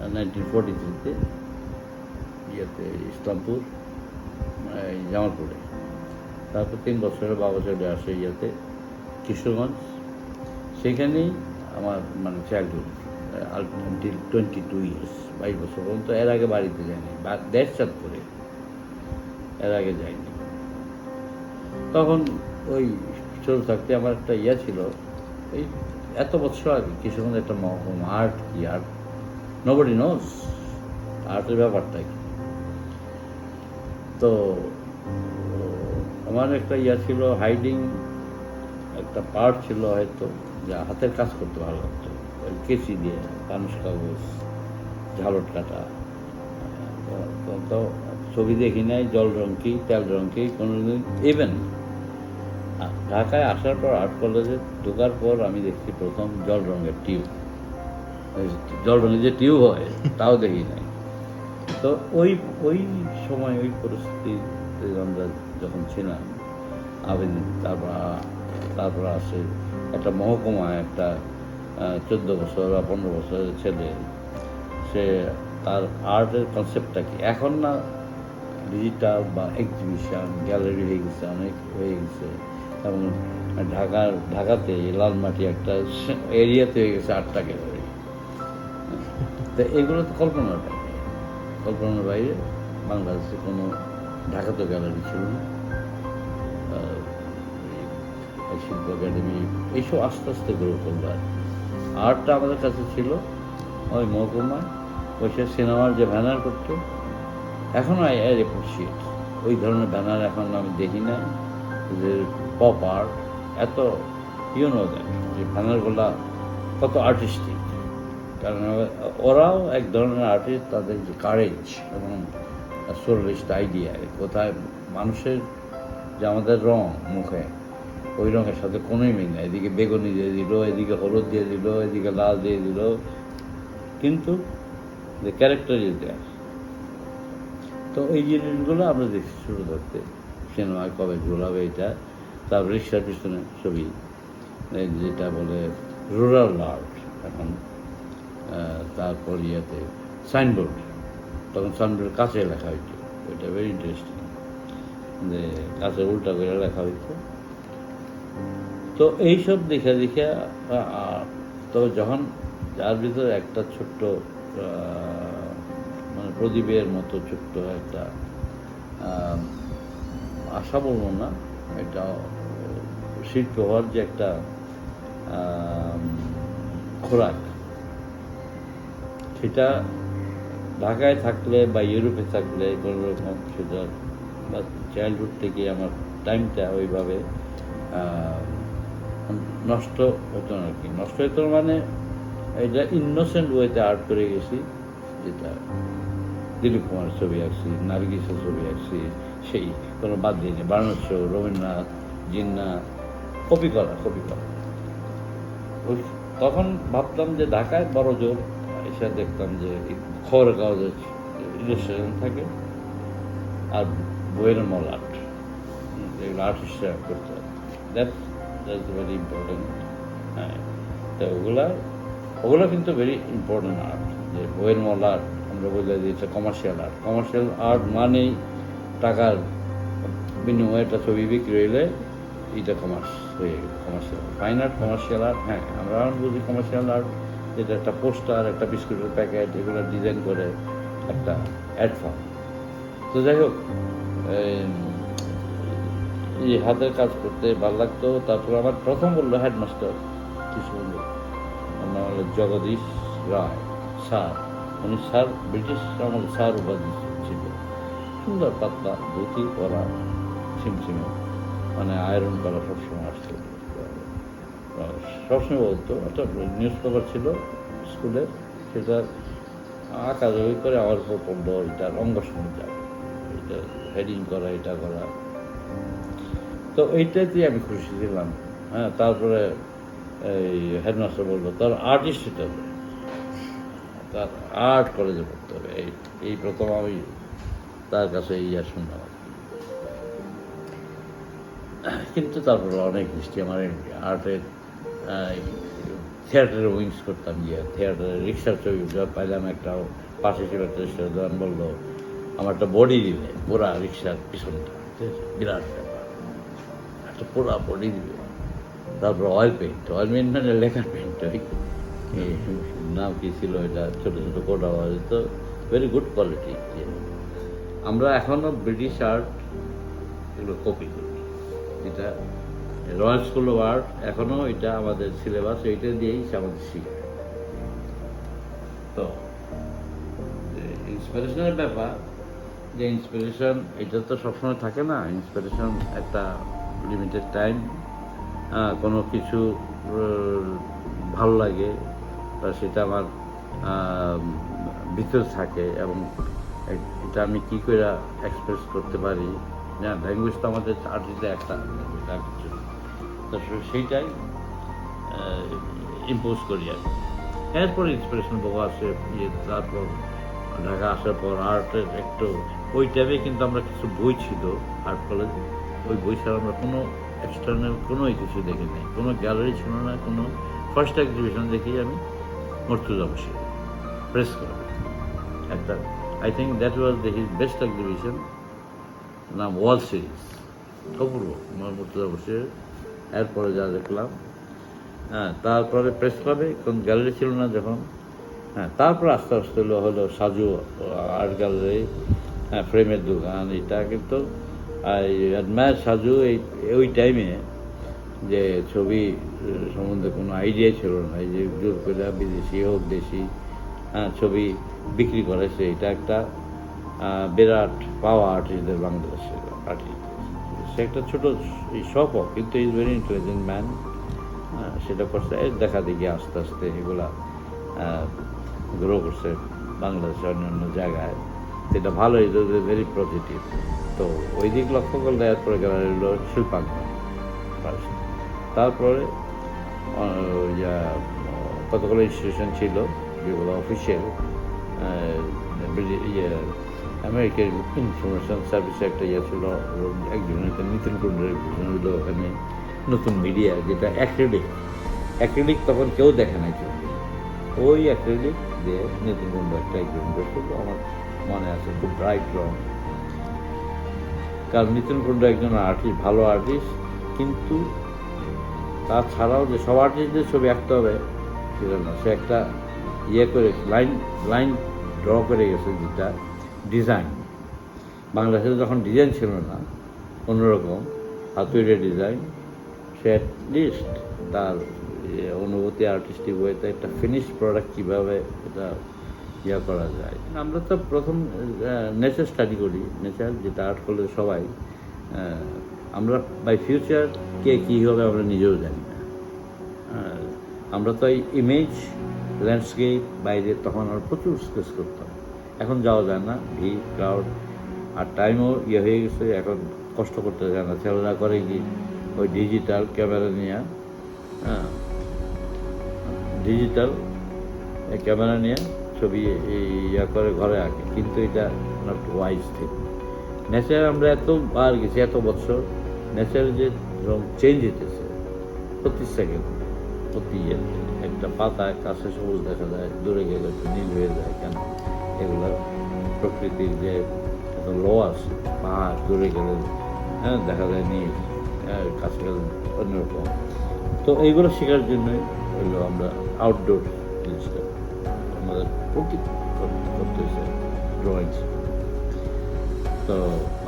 1943-তে ইয়েতে ইসলামপুর জামালপুরে। তারপর 3 বছরে বাবা চলে আসে ইয়েতে কিশোরগঞ্জ। সেখানেই আমার মানে চাইল্ডহুড আনটিল 22 ইয়ার্স, 22 বছর পর্যন্ত। এর আগে বাড়িতে যায়নি, দেড়চাঁদপুরে, এর আগে যায়নি। তখন ওই ছোটো থাকতে আমার একটা ইয়ে ছিল, এই এত বছর আগে কিশোরগঞ্জ একটা মহকুমা, আর্ট কি আর্ট, নোবডি নোজ আর্টের ব্যাপারটা কি। তো আমার একটা ইয়া ছিল, হাইডিং একটা পার্ট ছিল হয়তো, যা হাতের কাজ করতে ভালো লাগতো, কেচি দিয়ে পানুষ কাগজ, ঝালট কাটা। তো ছবি দেখি নাই, জল রং কি, তেল রং কি কোনোদিন। ইভেন ঢাকায় আসার পর আর্ট কলেজে ঢোকার পর আমি দেখছি প্রথম জল রঙের টিউব। জল রঙের যে টিউব হয় তাও দেখি নাই। তো ওই সময় ওই পরিস্থিতিতে আমরা যখন ছিলাম আবেদিন, তারপর আসে একটা মহকুমায় একটা 14 বছর বা 15 বছরের ছেলে, সে তার আর্টের কনসেপ্টটা কি। এখন না ডিজিটাল বা এক্সিবিশন গ্যালারি হয়ে গেছে, অনেক হয়ে গেছে, এবং ঢাকাতে লালমাটি একটা এরিয়াতে হয়ে গেছে 8টা গ্যালারি। তো এগুলো তো কল্পনার বাইরে। বাংলাদেশে কোনো ঢাকাতে গ্যালারি ছিল না, শিল্প একাডেমি এইসব আস্তে আস্তে গড়ে তুলল। আর্টটা আমাদের কাছে ছিল ওই মহকুমায় বসে সিনেমার যে ব্যানার করতো। এখনও আই অ্যাপ্রিশিয়েট ওই ধরনের ব্যানার। এখন আমি দেখি না যে পপ আর্ট এত দেয় যে ব্যানারগুলা কত আর্টিস্টিক। কারণ ওরাও এক ধরনের আর্টিস্ট, তাদের যে কারেজ এবং সোলিস্ট আইডিয়া, কোথায় মানুষের যে আমাদের রং মুখে, ওই রঙের সাথে কোনোই মিল না। এদিকে বেগুনি দিয়ে দিল, এদিকে হলুদ দিয়ে দিল, এদিকে লাল দিয়ে দিল, কিন্তু যে ক্যারেক্টার যে দেয়। তো এই জিনিসগুলো আমরা দেখছি শুরু করতে সিনেমায় কবে ঝোলাবে এটা। তারপর রিক্সার পিছনে ছবি, যেটা বলে রুরাল আর্ট এখন। তারপর ইয়েতে সাইনবোর্ড, তখন সাইনবোর্ড কাছে লেখা হইতো, ওইটা ভেরি ইন্টারেস্টিং, যে কাছে উল্টা করে লেখা হইতো। তো এইসব দেখা তবে যখন যার ভিতরে একটা ছোট্ট মানে প্রদীপের মতো ছোট্ট একটা আশা বলবো না, এটা শিল্প হওয়ার যে একটা খোরাক, সেটা ঢাকায় থাকলে বা ইউরোপে থাকলে কোনো রকম সেটা বা চাইল্ডহুড থেকে আমার টাইমটা ওইভাবে নষ্ট হতো না আর কি। নষ্ট হতো মানে এটা ইনোসেন্ট ওয়েতে আর্ট করে গেছি, যেটা দিলীপ কুমারের ছবি আঁকছি, নার্গিসের ছবি আঁকছি, সেই কোনো বাদ দিইনি। Bernard Shaw, Rabindranath, Jinnah, copy করা। তখন ভাবতাম যে ঢাকায় বড় জোর এসে দেখতাম যে খবরের কাগজের ইলাস্ট্রেশন থাকে আর বইয়ের মল আর্ট, এগুলো আর্টিস্টরা করতে হবে। That's very important. হ্যাঁ, তো ওগুলো কিন্তু ভেরি ইম্পর্টেন্ট আর্ট। যে বইয়ের মল আর্ট আমরা বলে দিয়েছি কমার্শিয়াল আর্ট। কমার্শিয়াল আর্ট মানেই টাকার বিনিময়ে একটা ছবি বিক্রি হইলে এইটা commercial. Fine art, commercial art. হ্যাঁ, আমরা বুঝি কমার্শিয়াল আর্ট যেটা একটা পোস্টার, একটা বিস্কুটের প্যাকেট, এগুলো ডিজাইন করে একটা অ্যাড ফর্ম। তো যাই হোক, এই হাতের কাজ করতে ভালো লাগতো। তারপর আমার প্রথম বললো হেডমাস্টার কিছু বললো, আমার হলো জগদীশ রায় স্যার। উনি স্যার, ব্রিটিশ আমাদের স্যার উপাধি ছিল। সুন্দর পাতলা ধুতি পরা, ছিমছিমে, মানে আয়রন করা সবসময় আসতো। সবসময় বলতো, একটা নিউজ পেপার ছিল স্কুলের, সেটা আঁকা জয়ী করে আমার উপর পড়লো, এটার অঙ্গ সংহিতা, এটা হেডিং করা, এটা করা। তো এইটাতেই আমি খুশি ছিলাম। হ্যাঁ, তারপরে এই হেডমাস্টার বললো তার আর্টিস্ট হতে হবে, তার আর্ট কলেজে পড়তে হবে। এই প্রথম আমি তার কাছে ইয়া শুনলাম। কিন্তু তারপরে অনেক হিস্ট্রি আমার আর্টের থিয়েটারে উইংস করতাম, গিয়ে থিয়েটারে রিক্সার ছবি পাইলাম একটা, পাশে ছিল একটা রিক্সার বললো আমার একটা বডি দিবে, পুরা রিক্সার পিছনটা, ঠিক আছে? বিরাট ব্যাপার, একটা পুরা বডি দিবে। তারপর অয়েল পেন্ট মানে লেখার পেন্ট, ওই নাম কি ছিল এটা, ছোটো ছোটো কোটা হওয়া যেত, ভেরি গুড কোয়ালিটি। আমরা এখনও ব্রিটিশ আর্ট এগুলো কপি করি, এটা রয়্যাল স্কুল অফ আর্ট এখনও এটা আমাদের সিলেবাস, এইটা দিয়েই আমাদের শিখায়। তো ইন্সপিরেশনের ব্যাপার, যে ইন্সপিরেশন এটা তো সবসময় থাকে না, ইন্সপিরেশন একটা লিমিটেড টাইম, কোনো কিছু ভালো লাগে বা সেটা আমার ভিতরে থাকে, এবং এটা আমি কী করে এক্সপ্রেস করতে পারি, না ল্যাঙ্গুয়েজ তো আমাদের আর্টিস্টে একটা কিছু, তো সেইটাই ইম্পোজ করি আর কি। এরপরে ইন্সপিরেশন বহু আসে, তারপর ঢাকা আসার পর আর্টের একটু ওই টাইমে কিন্তু আমরা কিছু বই ছিল আর্ট কলেজে, ওই বই ছাড়া আমরা কোনো এক্সটার্নাল কোনো কিছু দেখি নাই, কোনো গ্যালারি ছিল না, কোনো ফার্স্ট এক্সিবিশন দেখি আমি মর্তুজা বসে প্রেস ক্লাবে একটা, I think that was his best exhibition, নাম ওয়াল সিরিজ, অপূর্ব মর্তুজা বসে। এরপরে যা দেখলাম, তারপরে প্রেস ক্লাবে কোন গ্যালারি ছিল না যখন, তারপর আস্তে আস্তে হলো সাজু আর্ট গ্যালারি, ফ্রেমের দোকান, এটা কিন্তু অ্যাডমায়ার সাজু। ওই টাইমে যে ছবি সম্বন্ধে কোনো আইডিয়া ছিল না, এই যে জোর করে বিদেশি হোক দেশি ছবি বিক্রি করেছে, এটা একটা বিরাট পাওয়া আর্টিস্টদের, বাংলাদেশের আর্টিস্ট। সে একটা ছোটো শখ, কিন্তু ইজ ভেরি ইন্টেলিজেন্ট ম্যান, সেটা করছে দেখা দেখি আস্তে আস্তে এগুলা গ্রো করছে বাংলাদেশের অন্যান্য জায়গায়, সেটা ভালো, ইজ ভেরি পজিটিভ। তো ওই দিক লক্ষ্য করলে এরপরে গ্যালারি হলো শিল্পাঙ্গন, তারপরে কতগুলো ইনস্টিটিউশন ছিল যেগুলো অফিসিয়াল, আমেরিকার ইনফরমেশন সার্ভিসে একটা ইয়ে ছিল, একজনের নিতিন কুণ্ডের হইল ওখানে নতুন মিডিয়া, যেটা অ্যাক্রিলিক তখন কেউ দেখে নাই চলবে, ওই অ্যাক্রিলিক দিয়ে নিতিন কুণ্ড একটা এক্সিবিশন করছিল, আমার মনে আছে খুব ব্রাইট রং। কারণ নিতিন কুণ্ড একজন আর্টিস্ট, ভালো আর্টিস্ট, কিন্তু তাছাড়াও যে সব আর্টিস্টদের ছবি আঁকতে হবে সেটা না, সে একটা ইয়ে করে লাইন ড্র করে গেছে, যেটা ডিজাইন, বাংলাদেশে যখন ডিজাইন ছিল না, অন্যরকম হাতুড়ে ডিজাইন, সে অ্যাটলিস্ট তার অনুভূতি আর্টিস্টিক ওয়েতে একটা ফিনিশ প্রোডাক্ট কীভাবে এটা ইয়া করা যায়। আমরা তো প্রথম নেচার স্টাডি করি, নেচার যেটা আর্ট করলে সবাই, আমরা বাই ফিউচার কে কী হবে আমরা নিজেও জানি না। আমরা তো এই ইমেজ ল্যান্ডস্কেপ বাইরে তখন আমরা প্রচুর স্কেচ করতাম, এখন যাওয়া যায় না, ভিড় ক্রাউড, আর টাইমও ইয়ে হয়ে গেছে, এখন কষ্ট করতে যায় না, ছেলেরা করে কি ওই ডিজিটাল ক্যামেরা নিয়ে, ডিজিটাল ক্যামেরা নিয়ে ছবি ইয়া করে ঘরে আঁকে, কিন্তু এটা নট ওয়াইজ থিং। নেচার আমরা এত বার গেছি, এত বছর, নেচারের যে চেঞ্জ হইতেছে প্রতি সেকেন্ড, প্রতি ইয়েতে একটা পাতায় কাছে সবুজ দেখা যায়, দূরে গেলে একটু নীল হয়ে যায়, কেন এগুলো প্রকৃতির যে একটা ল আছে, পাহাড় দূরে গেলে দেখা যায় নীল, কাছে গেলে অন্যরকম। তো এইগুলো শেখার জন্যই হইলো আমরা আউটডোর জিনিসটা আমাদের প্রতীক করতে হয়েছে ড্রয়িংস। তো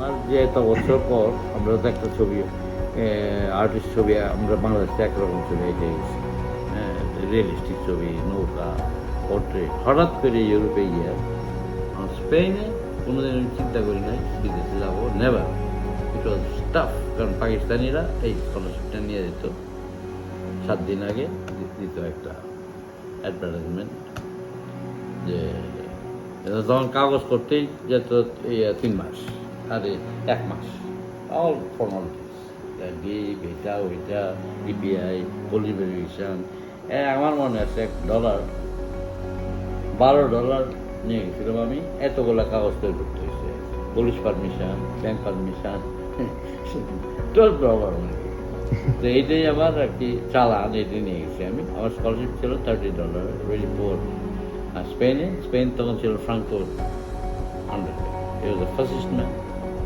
আর যে এত বছর পর আমরা তো একটা ছবি, আর্টিস্ট ছবি, আমরা বাংলাদেশে একরকম ছবি এঁকে গেছি, রিয়েলিস্টিক ছবি, নৌকা, পোর্ট্রেট, হঠাৎ করে ইউরোপে গিয়ে স্পেনে কোনোদিন আমি চিন্তা করি নাই বিদেশে যাবো, নেভার, ইট ওয়াজ টাফ, কারণ পাকিস্তানিরা এই স্কলারশিপটা নিয়ে যেত, 7 দিন আগে দিত একটা অ্যাডভার্টাইজমেন্ট, যে তখন কাগজ করতেই যেত 3 মাস, আরে 1 মাস, অল ফর্মালিটিস, এটা ওইটা, ইপিআই, পলি ভেরিফিকেশন। আমার মনে আছে $12 নিয়ে গেছিলাম আমি, এতগুলো কাগজ তৈরি করতে হয়েছে, পুলিশ পারমিশন, ব্যাংক পারমিশন, $12 তো এইটাই আমার আর কি চালান, এটাই নিয়ে গেছি আমি। আমার স্কলারশিপ ছিল $30, ভেরি পোর। আর স্পেন তখন ছিল ফ্রাঙ্কো আন্ডারে, এ ওয়াজ দ্য ফার্স্ট ম্যান,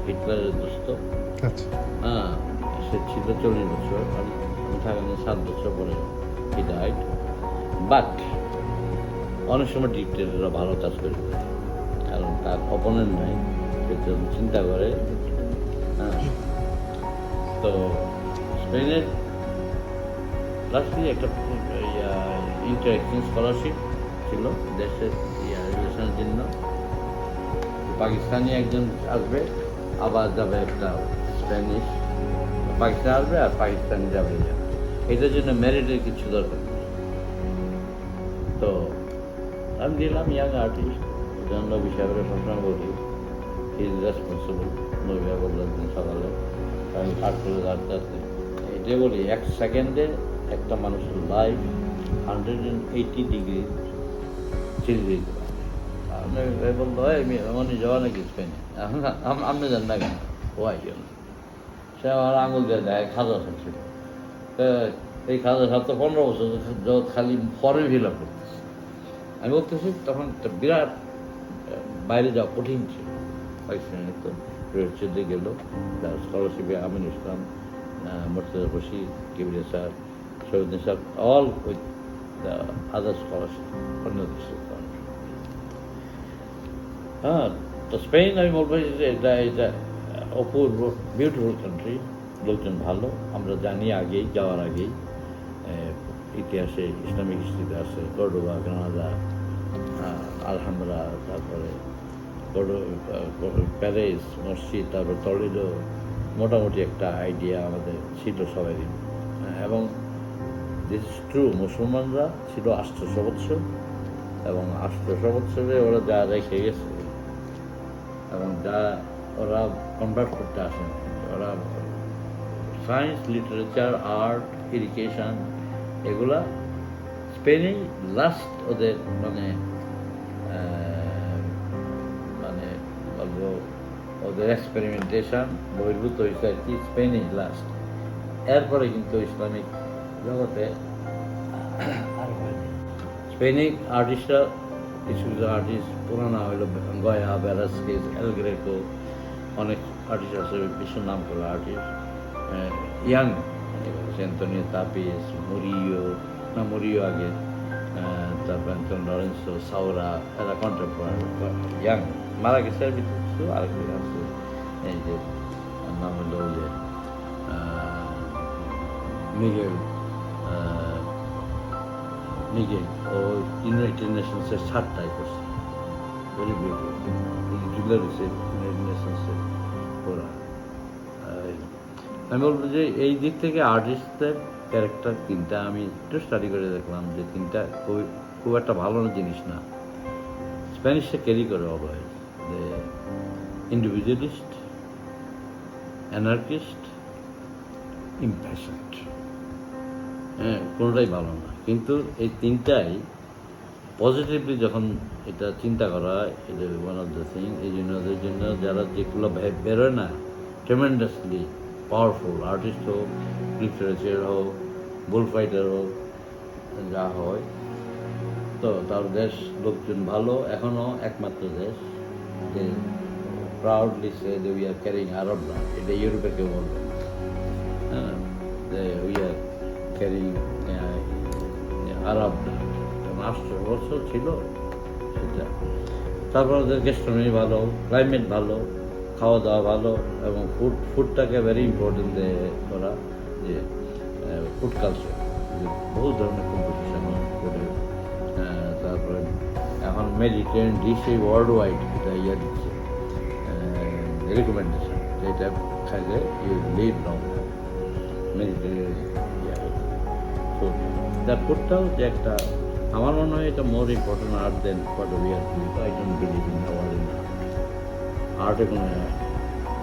হিটলারের দোস্ত। আচ্ছা। হ্যাঁ, সে ছিল 40 বছর, আমি থাকানো 7 বছর পরে হি ডাইড। বাট অনেক সময় ডিক্টেটররা ভালো কাজ করে দেয়, কারণ তার অপোনেন্ট নাই, সে যখন চিন্তা করে। হ্যাঁ, তো স্পেনের লাস্টলি একটা ইন্টার এক্সচেঞ্জ স্কলারশিপ ছিল দেশের রিলেশনের জন্য। পাকিস্তানি একজন আসবে, আবার যাবে একটা স্প্যানিশ, পাকিস্তান আসবে আর পাকিস্তানি যাবে। এটার জন্য মেরিটের কিছু দরকার নেই। তো আমি দিলাম ইয়াং আর্টিস্ট, জন্য বিষয়গুলো সবসময় বলি ইজ রেসপন্সিবল। নবীরা বললেন সকালে আমি কাজ করে আস্তে আস্তে এটাই বলি, 1 সেকেন্ডে একটা মানুষের লাইফ 180 ডিগ্রি চেঞ্জ দিতে পারে। আমি বললো আমি এমনই যাওয়া নাকি স্পেনে, আপনি জান না কেন ওয়াই জন্য। সে আমার আঙুল দিয়ে দেয় খাজা সাপ ছিল, এই খাজা সাপ তো 15 বছর খালি ফর্মে ফিল আপ করতেছে। আমি বলতেছি তখন একটা বিরাট বাইরে যাওয়া কঠিন ছিল পাকিস্তানে। তো রয়েছে গেল স্কলারশিপে Amin Islam, Mortaza Bashir, Kibria sir, Shahidin sir, all with the other scholarship, অন্য দেশের। হ্যাঁ, তো স্পেন আমি বলবো যে এটা অপূর্ব বিউটিফুল কান্ট্রি, লোকজন ভালো। আমরা জানি আগেই, যাওয়ার আগেই ইতিহাসে, ইসলামিক হিস্ট্রিতে আছে কর্ডোবা, গ্রানাদা, আলহামরা, তারপরে প্যারিস মসজিদ, তারপর টলেডো, মোটামুটি একটা আইডিয়া আমাদের ছিল সবারই। এবং দিস ইজ ট্রু, মুসলমানরা ছিল 800 বৎসর, এবং 800 বৎসরে ওরা যা রেখে গেছে এবং যা ওরা কনভার্ট করতে আসেন, ওরা সায়েন্স, লিটারেচার, আর্ট, এডুকেশন, এগুলা স্পেনেই লাস্ট ওদের মানে বলবো ওদের এক্সপেরিমেন্টেশন বহির্ভূত হয়েছে আর কি, স্পেনেই লাস্ট। এরপরে কিন্তু ইসলামিক জগতে স্পেনিক আর্টিস্টরা, কিছু কিছু আর্টিস্ট পুরানা হইলো, গয়া, বেলাস্কেজ, এল গ্রেকো, অনেক আর্টিস্ট আছে বিশ্ব নাম করা আর্টিস্ট, ইয়াং অ্যান্তনিও তাপিস, মুরিও আগে, তারপর অ্যান্টন লরেন্সো, সাউরা, এরা কন্টেম্পোরারি ইয়াং, মারা গেছে আর কিছু আরেকজন আছে, এই যে নাম হলো যে মিগেল, ও ইউনাইটেড নেশনসের 7টায় করছে, ভেরি বিউটিফুল, জুলার ইউনাইটেড নেশনসের ওরা। আমি বলবো যে এই দিক থেকে আর্টিস্টদের ক্যারেক্টার তিনটা আমি একটু স্টাডি করে দেখলাম যে তিনটা খুব একটা ভালো জিনিস না। স্প্যানিশে ক্যারি করে অলওয়েজ যে ইন্ডিভিজুয়ালিস্ট, অ্যানার্কিস্ট, ইম্প্যাশন্ট, হ্যাঁ, কোনোটাই ভালো না। কিন্তু এই তিনটাই পজিটিভলি যখন এটা চিন্তা করা হয়, এটা ওয়ান অফ দ্য থিং। এই জন্য ওদের জন্য যারা যেগুলো বেরোয় না, ট্রেমেন্ডাসলি পাওয়ারফুল আর্টিস্ট হোক, লিটারেচার হোক, বুল ফাইটার হোক, যা হয়, তো তার দেশ লোকজন ভালো। এখনও একমাত্র দেশ যে প্রাউডলি সে যে উই আর ক্যারিং আরব না, এটা ইউরোপে কেউ বলবে না, হ্যাঁ, যে উই আর ক্যারিং আরব না। 800 বছর ছিল সেটা। তারপর ওদের গ্যাস্ট্রোনমি ভালো, ক্লাইমেট ভালো, খাওয়া দাওয়া ভালো, এবং ফুডটাকে ভেরি ইম্পর্টেন্ট করা, যে ফুড কালচার, বহু ধরনের কম্পিটিশন করে। তারপরে এখন মেডিটেরিয়ান ডিশে ওয়ার্ল্ড ওয়াইড এটা দিচ্ছে রেকমেন্ডেশন, যেটা খাইলে you live long, Mediterranean food. তার ফুডটাও যে একটা, আমার মনে হয় এটা more important art than what we are doing. I don't believe in award in আর্টে কোনো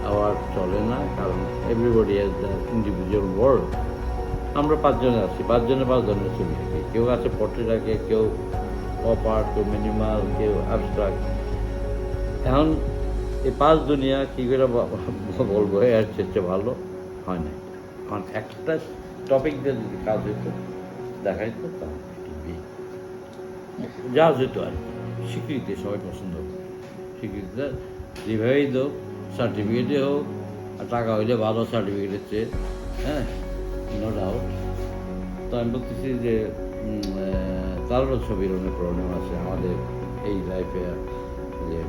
অ্যাওয়ার্ড চলে না, কারণ everybody has the individual world. আমরা 5 জনে আছি, 5 জনে 5 ধরনের ছবি আঁকি, কেউ আছে পোর্ট্রেট আঁকে, কেউ পপ আর্ট, কেউ মিনিমাল, কেউ অ্যাবস্ট্রাক্ট। এখন এই 5 দুনিয়া কী করে বলবো এর চেয়ে ভালো হয় না। কারণ একটা টপিক দিয়ে যদি কাজ হতো দেখাইতো তাহলে টিভি যা যেত আর কি। স্বীকৃতি সবাই পছন্দ করে, স্বীকৃতিটা যেভাবেই হোক, সার্টিফিকেটে হোক, আর টাকা হইলে ভালো সার্টিফিকেটের চেয়ে, হ্যাঁ, নো ডাউট। তো আমি বলতেছি যে তারও ছবির অনেক প্রবলেম আছে আমাদের এই লাইফে, যে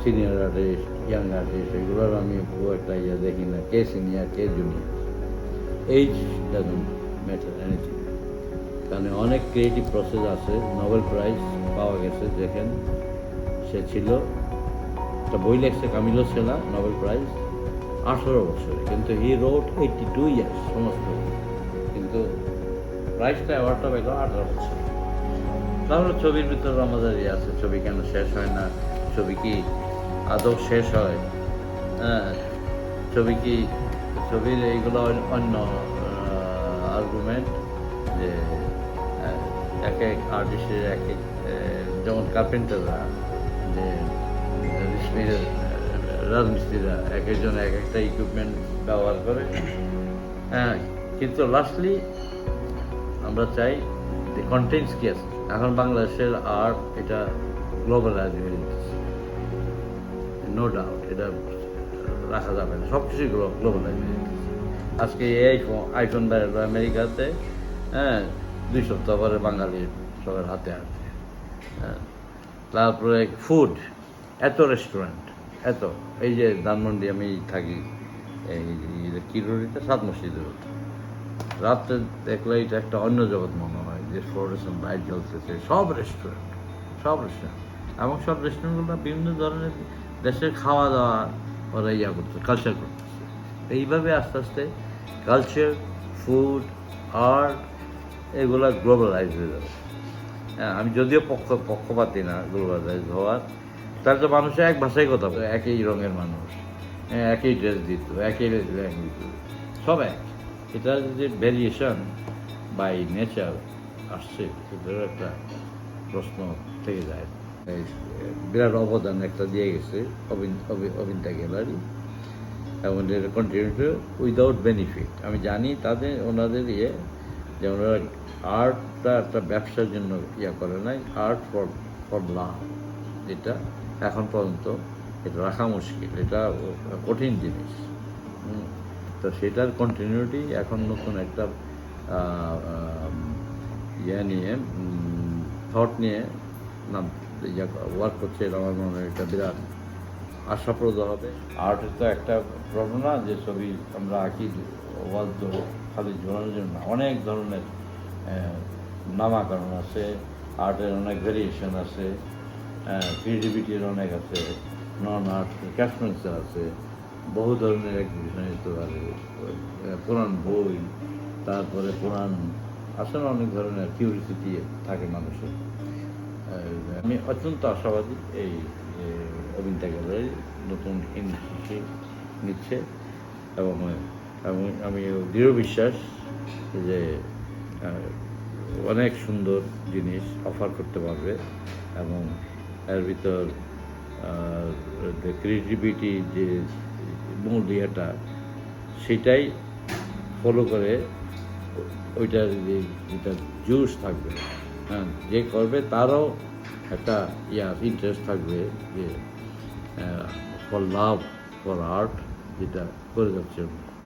সিনিয়র আর্টিস্ট, ইয়াং আর্টিস্ট, এগুলোর আমি খুব একটা দেখি না, কে সিনিয়র কে junior, age doesn't matter anything. কারণ অনেক ক্রিয়েটিভ প্রসেস আছে। নোবেল প্রাইজ পাওয়া গেছে, দেখেন সে ছিল একটা বই লেখছে কামিলো সেলা, নোবেল প্রাইজ 18 বছরে, কিন্তু হি রোট 82 ইয়ার্স সমস্ত, কিন্তু প্রাইজটা অ্যাওয়ার্ডটা পেল 18 বছর। তাহলে ছবির ভিতরে আমাদের আছে, ছবি কেন শেষ হয় না, ছবি কি আদৌ শেষ হয়, হ্যাঁ, ছবির এইগুলো অন্য আর্গুমেন্ট, যে এক এক আর্টিস্টের এক এক, যেমন কার্পেন্টাররা, যে রাজমিস্ত্রিরা এক একজন এক একটা ইকুইপমেন্ট ব্যবহার করে, হ্যাঁ, কিন্তু লাস্টলি আমরা চাই যে কন্টেন্টস কি আছে। এখন বাংলাদেশের আর্ট এটা গ্লোবালাইজ হয়ে যেতেছে, নো ডাউট, এটা রাখা যাবে না, সব কিছুই গ্লোবালাইজ হয়ে যেতেছে। আজকে এই আইফোন বেরোলো আমেরিকাতে, হ্যাঁ, 2 সপ্তাহ পরে বাঙালির সবার হাতে হাতে, হ্যাঁ। তারপরে ফুড, এত রেস্টুরেন্ট, এত, এই যে ধানমন্ডি আমি থাকি, এই কি রোডটা, সাত মসজিদের রোড, রাত্রে দেখলে এটা একটা অন্য জগৎ মনে হয়, যে ফ্লোরেসেন্ট লাইট জ্বলতেছে, সব রেস্টুরেন্ট, এবং সব রেস্টুরেন্টগুলো বিভিন্ন ধরনের দেশের খাওয়া দাওয়া ওরা করতেছে, কালচার করতেছে। এইভাবে আস্তে আস্তে কালচার, ফুড, আর্ট এগুলা গ্লোবালাইজ হয়ে যাবে। হ্যাঁ, আমি যদিও পক্ষপাতি না গ্লোবালাইজ হওয়ার, তাহলে তো মানুষ এক ভাষায় কথা বলে, একই রঙের মানুষ, একই ড্রেস দিত, একই ল্যাঙ্গুয়েজ, সব এক। এটা যে ভ্যারিয়েশন বাই নেচার আসছে, এটারও একটা প্রশ্ন থেকে যায়। বিরাট অবদান একটা দিয়ে গেছে অবিন্তা গ্যালারি, এবং এটা কন্টিনিউ উইদাউট বেনিফিট। আমি জানি ওনাদের যে ওনারা আর্টটা একটা ব্যবসার জন্য করে নাই, আর্ট ফর লাভ, যেটা এখন পর্যন্ত এটা রাখা মুশকিল, এটা কঠিন জিনিস। তো সেটার কন্টিনিউটি এখন নতুন একটা নিয়ে, থট নিয়ে ওয়ার্ক করছে, এটা আমার মনে হয় এটা বিরাট আশাপ্রদ হবে। আর্টের তো একটা প্রবলেম না যে ছবি আমরা আঁকি ওয়াল তো খালি ঝোলানোর জন্য, অনেক ধরনের নামাকরণ আছে, আর্টের অনেক ভেরিয়েশন আছে, ক্রিয়েটিভিটির অনেক আছে, নন আর্ট ক্যাশমেন্টসের আছে, বহু ধরনের এক্সিবিশন হতে পারে, পুরাণ বই, তারপরে পুরাণ আসলে অনেক ধরনের কিউরিসিটি থাকে মানুষের। আমি অত্যন্ত আশাবাদী এই অবিন্তা গ্যালারি নতুন ইনিশিয়েটিভ নিচ্ছে, এবং আমি দৃঢ় বিশ্বাস যে অনেক সুন্দর জিনিস অফার করতে পারবে, এবং এর ভিতর ক্রিয়েটিভিটি যে মূল ইয়েটা, সেটাই ফলো করে ওইটার যেটা জুস থাকবে, হ্যাঁ, যে করবে তারও একটা ইন্টারেস্ট থাকবে, যে ফর লাভ ফর আর্ট যেটা করে যাচ্ছে।